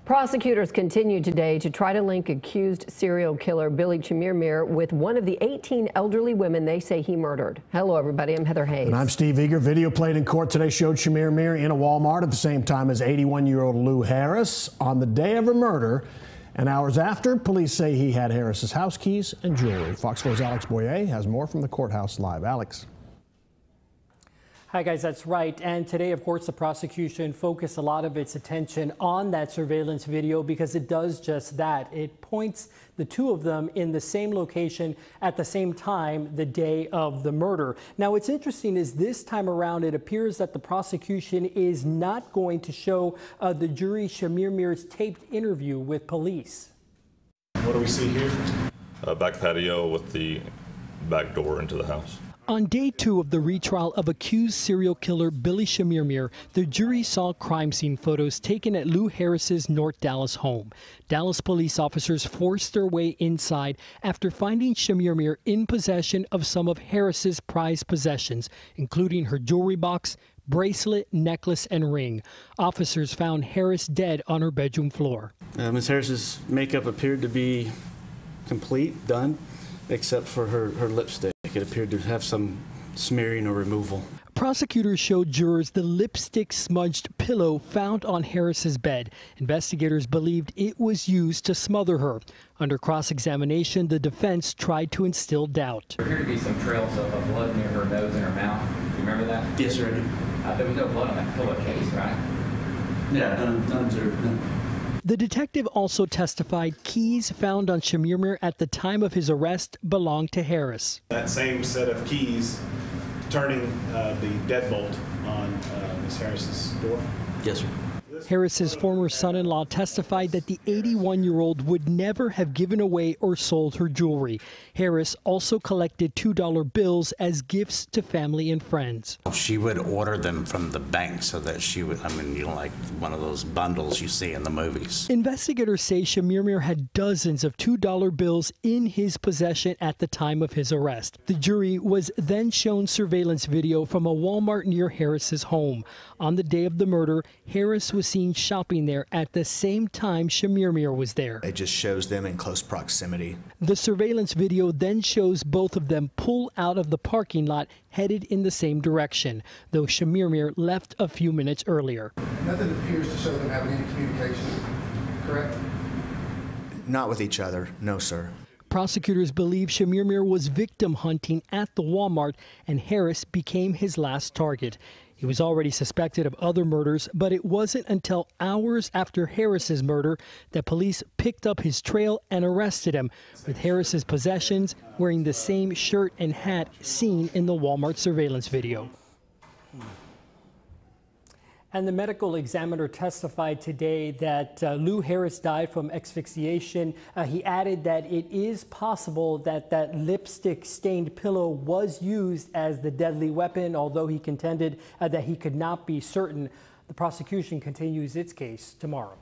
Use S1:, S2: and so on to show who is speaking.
S1: Prosecutors continue today to try to link accused serial killer Billy Chemirmir with one of the 18 elderly women they say he murdered. Hello, everybody. I'm Heather Hayes.
S2: And I'm Steve Eager. Video played in court today showed Chemirmir in a Walmart at the same time as 81-year-old Lou Harris on the day of her murder. And hours after, police say he had Harris's house keys and jewelry. Fox 4's Alex BOYÉR has more from the courthouse live. Alex.
S3: Hi guys, that's right. And today, of course, the prosecution focused a lot of its attention on that surveillance video because it does just that. It points the two of them in the same location at the same time the day of the murder. Now, what's interesting is this time around, it appears that the prosecution is not going to show the jury Chemirmir's taped interview with police.
S4: What do we see here?
S5: A back patio with the back door into the house.
S3: On day 2 of the retrial of accused serial killer Billy Chemirmir, the jury saw crime scene photos taken at Lou Harris's North Dallas home. Dallas police officers forced their way inside after finding Chemirmir in possession of some of Harris's prized possessions, including her jewelry box, bracelet, necklace, and ring. Officers found Harris dead on her bedroom floor.
S6: Ms. Harris's makeup appeared to be complete, done, except for her lipstick. It appeared to have some smearing or removal.
S3: Prosecutors showed jurors the lipstick smudged pillow found on Harris's bed. Investigators believed it was used to smother her. Under cross-examination, the defense tried to instill doubt.
S7: There appeared to be some trails of blood near her nose and her mouth. Do you remember that?
S6: Yes, sir, I do.
S7: There was no blood on that pillowcase, right?
S6: Yeah, unobserved. No.
S3: The detective also testified keys found on Chemirmir at the time of his arrest belonged to Harris.
S4: That same set of keys turning the deadbolt on Ms. Harris's door?
S6: Yes, sir.
S3: Harris's former son-in-law testified that the 81-year-old would never have given away or sold her jewelry. Harris also collected $2 bills as gifts to family and friends.
S8: She would order them from the bank so that she would, like one of those bundles you see in the movies.
S3: Investigators say Chemirmir had dozens of $2 bills in his possession at the time of his arrest. The jury was then shown surveillance video from a Walmart near Harris's home. On the day of the murder, Harris was seen shopping there at the same time Chemirmir was there.
S9: It just shows them in close proximity.
S3: The surveillance video then shows both of them pull out of the parking lot headed in the same direction, though Chemirmir left a few minutes earlier.
S10: Nothing appears to show them having any communication, correct?
S9: Not with each other, no, sir.
S3: Prosecutors believe Chemirmir was victim hunting at the Walmart and Harris became his last target. He was already suspected of other murders, but it wasn't until hours after Harris's murder that police picked up his trail and arrested him, with Harris's possessions wearing the same shirt and hat seen in the Walmart surveillance video. And the medical examiner testified today that Lou Harris died from asphyxiation. He added that it is possible that that lipstick-stained pillow was used as the deadly weapon, although he contended that he could not be certain. The prosecution continues its case tomorrow.